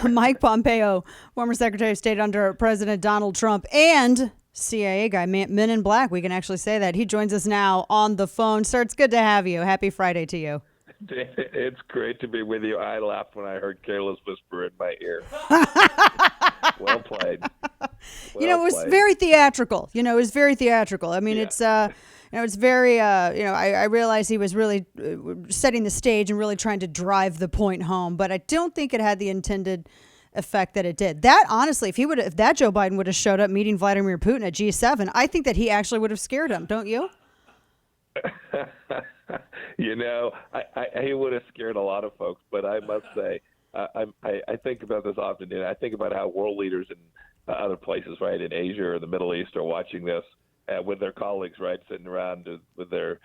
Mike Pompeo, former Secretary of State under President Donald Trump, and CIA guy, Men in Black. We can actually say that. He joins us now on the phone. Sir, it's good to have you. Happy Friday to you. It's great to be with you. I laughed when I heard Kayla's whisper in my ear. Well played. It was very theatrical. It was very theatrical. I mean, it's it's very, I realized he was really setting the stage and really trying to drive the point home, but I don't think it had the intended effect that it did. That honestly, if that Joe Biden would have showed up meeting Vladimir Putin at G7, I think that he actually would have scared him. Don't you? He would have scared a lot of folks, but I must say, I think about this often, and I think about how world leaders in other places, right, in Asia or the Middle East, are watching this with their colleagues, right, sitting around with their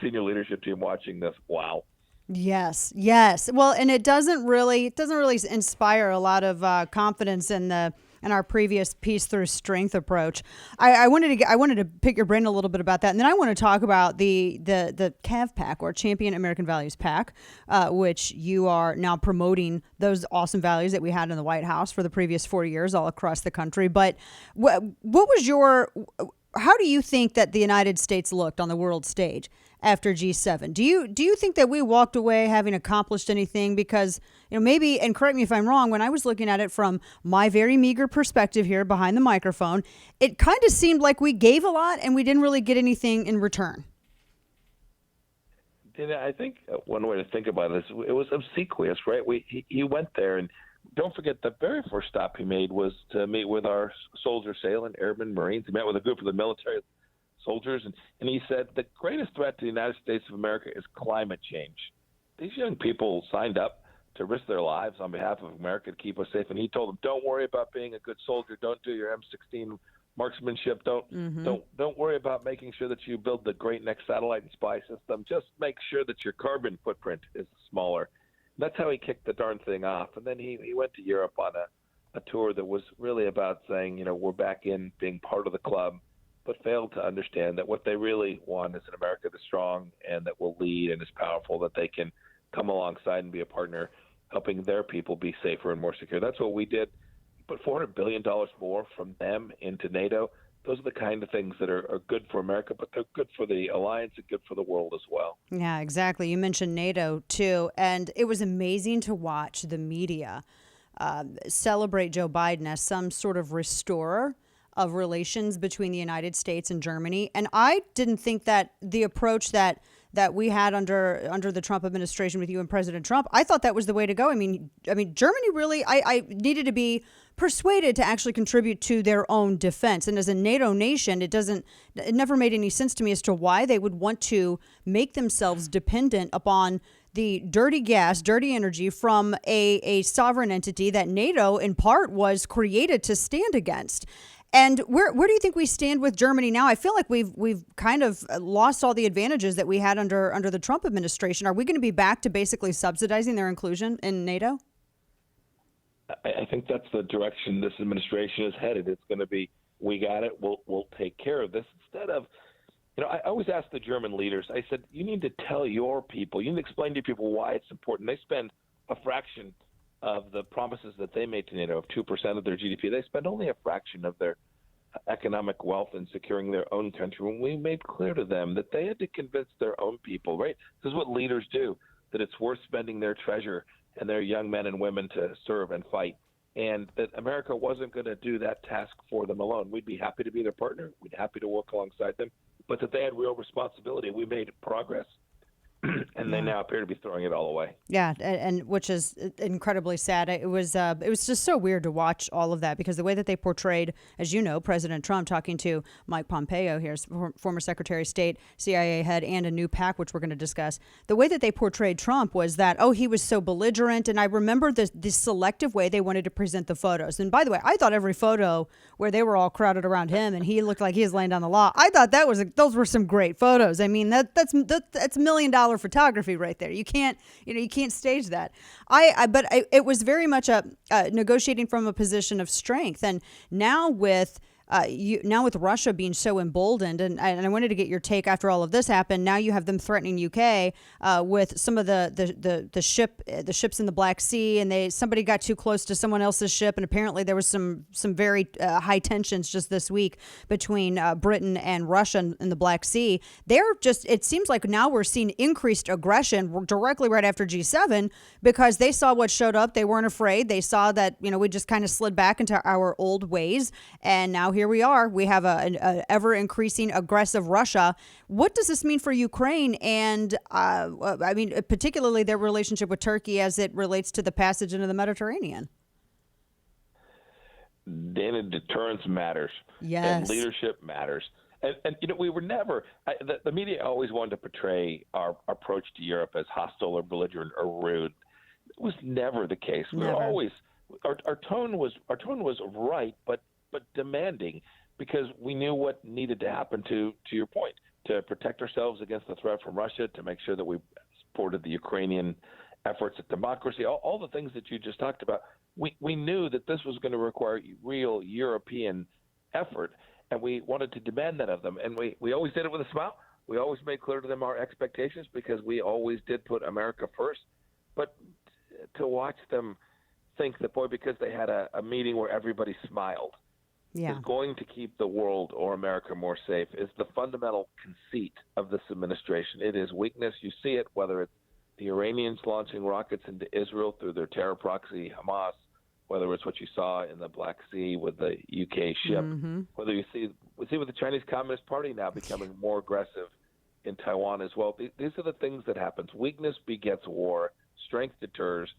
senior leadership team watching this. Wow. Yes. Well, and it doesn't really inspire a lot of confidence in our previous peace through strength approach. I wanted to pick your brain a little bit about that, and then I want to talk about the CAV PAC, or Champion American Values PAC, which you are now promoting those awesome values that we had in the White House for the previous 4 years all across the country. But how do you think that the United States looked on the world stage after G7? Do you think that we walked away having accomplished anything? Because, maybe, and correct me if I'm wrong, when I was looking at it from my very meager perspective here behind the microphone, it kind of seemed like we gave a lot and we didn't really get anything in return. I think one way to think about this, it was obsequious, right? He went there, and don't forget the very first stop he made was to meet with our soldiers, sailor, airmen, Marines. He met with a group of the military soldiers, and he said the greatest threat to the United States of America is climate change. These young people signed up to risk their lives on behalf of America to keep us safe, and he told them, don't worry about being a good soldier. Don't do your M16 marksmanship. Don't worry about making sure that you build the great next satellite and spy system. Just make sure that your carbon footprint is smaller. That's how he kicked the darn thing off. And then he went to Europe on a tour that was really about saying, we're back in being part of the club, but failed to understand that what they really want is an America that's strong and that will lead and is powerful, that they can come alongside and be a partner, helping their people be safer and more secure. That's what we did. Put $400 billion more from them into NATO. Those are the kind of things that are good for America, but they're good for the alliance and good for the world as well. Yeah, exactly. You mentioned NATO, too, and it was amazing to watch the media celebrate Joe Biden as some sort of restorer of relations between the United States and Germany. And I didn't think that the approach that we had under the Trump administration with you and President Trump, I thought that was the way to go. I mean, Germany really, I needed to be persuaded to actually contribute to their own defense. And as a NATO nation, it never made any sense to me as to why they would want to make themselves dependent upon the dirty gas, dirty energy from a sovereign entity that NATO in part was created to stand against. And where do you think we stand with Germany now? I feel like we've kind of lost all the advantages that we had under the Trump administration. Are we going to be back to basically subsidizing their inclusion in NATO? I think that's the direction this administration is headed. It's going to be, we got it, we'll take care of this, instead of, I always ask the German leaders, I said, you need to tell your people, you need to explain to your people why it's important. They spend a fraction of the promises that they made to NATO of 2% of their GDP. They spend only a fraction of their economic wealth in securing their own country. When we made clear to them that they had to convince their own people, right? This is what leaders do, that it's worth spending their treasure and their young men and women to serve and fight, and that America wasn't going to do that task for them alone. We'd be happy to be their partner. We'd be happy to work alongside them, but that they had real responsibility. We made progress. And they now appear to be throwing it all away. Yeah, and which is incredibly sad. It was just so weird to watch all of that, because the way that they portrayed, as you know, President Trump talking to Mike Pompeo here, former Secretary of State, CIA head, and a new PAC, which we're going to discuss. The way that they portrayed Trump was that, he was so belligerent. And I remember the selective way they wanted to present the photos. And by the way, I thought every photo where they were all crowded around him and he looked like he was laying down the law, I thought those were some great photos. I mean, that's $1 million photography right there. You can't stage that. It was very much a negotiating from a position of strength. And now with now with Russia being so emboldened, and I wanted to get your take after all of this happened. Now you have them threatening UK with some of the ships in the Black Sea, and somebody got too close to someone else's ship, and apparently there was some very high tensions just this week between Britain and Russia in the Black Sea. It seems like now we're seeing increased aggression directly right after G7 because they saw what showed up. They weren't afraid. They saw that we just kind of slid back into our old ways, and now here we are. We have a ever increasing aggressive Russia. What does this mean for Ukraine and particularly their relationship with Turkey as it relates to the passage into the Mediterranean? Dana, deterrence matters. Yes. And leadership matters. And we were never the media always wanted to portray our approach to Europe as hostile or belligerent or rude. It was never the case. We were always our tone was right, but demanding, because we knew what needed to happen to your point, to protect ourselves against the threat from Russia, to make sure that we supported the Ukrainian efforts at democracy, all the things that you just talked about. We knew that this was going to require real European effort, and we wanted to demand that of them. And we always did it with a smile. We always made clear to them our expectations, because we always did put America first. But to watch them think that, boy, because they had a meeting where everybody smiled, is going to keep the world or America more safe, is the fundamental conceit of this administration. It is weakness. You see it, whether it's the Iranians launching rockets into Israel through their terror proxy, Hamas, whether it's what you saw in the Black Sea with the UK ship, whether we see with the Chinese Communist Party now becoming more aggressive in Taiwan as well. These are the things that happens. Weakness begets war. Strength deters.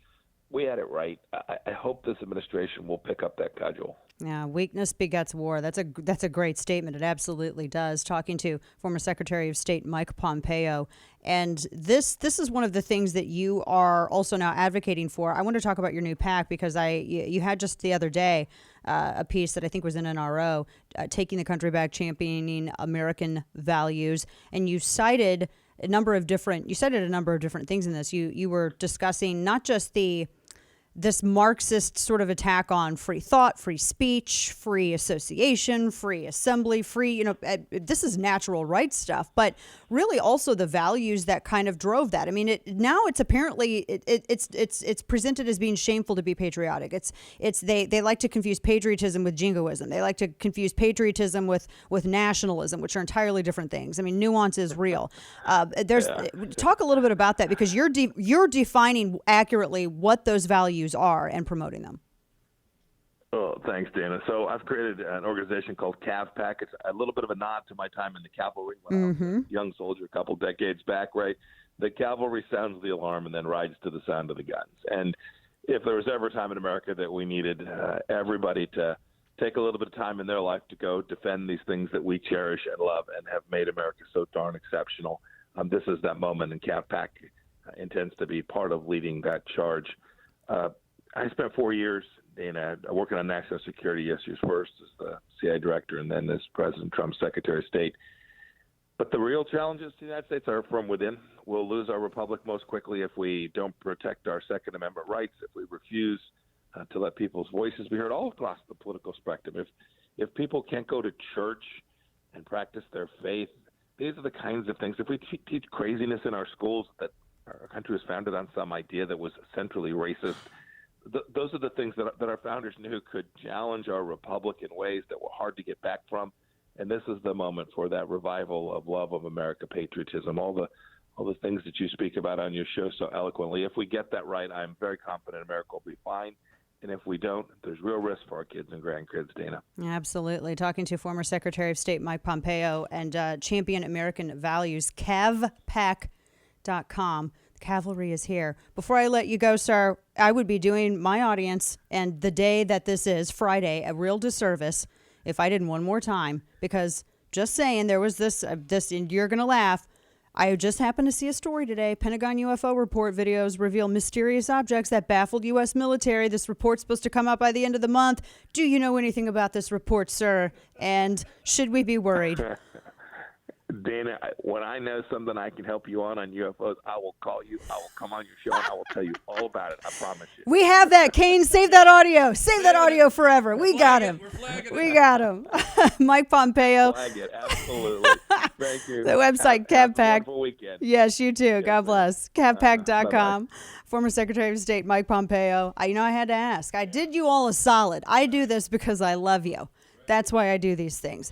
We had it right. I hope this administration will pick up that cudgel. Yeah, weakness begets war. That's a great statement. It absolutely does. Talking to former Secretary of State Mike Pompeo, and this is one of the things that you are also now advocating for. I want to talk about your new PAC, because you had just the other day a piece that I think was in NRO, taking the country back, championing American values, and you cited a number of different things in this. You were discussing not just this Marxist sort of attack on free thought, free speech, free association, free assembly, this is natural rights stuff, but really also the values that kind of drove that. I mean, now it's apparently it's presented as being shameful to be patriotic. They like to confuse patriotism with jingoism. They like to confuse patriotism with nationalism, which are entirely different things. I mean, nuance is real. Talk a little bit about that, because you're defining accurately what those values are and promoting them. Oh, thanks, Dana. So I've created an organization called CAVPAC. It's a little bit of a nod to my time in the cavalry when I was a young soldier a couple decades back, right? The cavalry sounds the alarm and then rides to the sound of the guns. And if there was ever a time in America that we needed everybody to take a little bit of time in their life to go defend these things that we cherish and love and have made America so darn exceptional, this is that moment, and CAVPAC intends to be part of leading that charge. I spent 4 years working on national security, yes, years first as the CIA director and then as President Trump's Secretary of State. But the real challenges to the United States are from within. We'll lose our republic most quickly if we don't protect our Second Amendment rights, if we refuse to let people's voices be heard all across the political spectrum. If people can't go to church and practice their faith, these are the kinds of things. If we teach craziness in our schools, that our country was founded on some idea that was centrally racist, those are the things that our founders knew could challenge our republic in ways that were hard to get back from. And this is the moment for that revival of love of America, patriotism, all the things that you speak about on your show so eloquently. If we get that right, I'm very confident America will be fine. And if we don't, there's real risk for our kids and grandkids, Dana. Absolutely. Talking to former Secretary of State Mike Pompeo and champion American values, CAVPAC.com. Cavalry is here. Before I let you go, sir, I would be doing my audience and the day that this is, Friday, a real disservice if I didn't one more time, because just saying, there was this, and you're going to laugh. I just happened to see a story today. Pentagon UFO report videos reveal mysterious objects that baffled U.S. military. This report's supposed to come out by the end of the month. Do you know anything about this report, sir? And should we be worried? Dana, when I know something I can help you on UFOs, I will call you. I will come on your show and I will tell you all about it. I promise you. We have that, Kane. Save that audio. Save that audio forever. We got him. We got him. Mike Pompeo. Flag it. Absolutely. Thank you. The website, have a CavPack. wonderful weekend. Yes, you too. God bless. CavPack.com. Bye-bye. Former Secretary of State Mike Pompeo. I had to ask. I did you all a solid. I do this because I love you. That's why I do these things.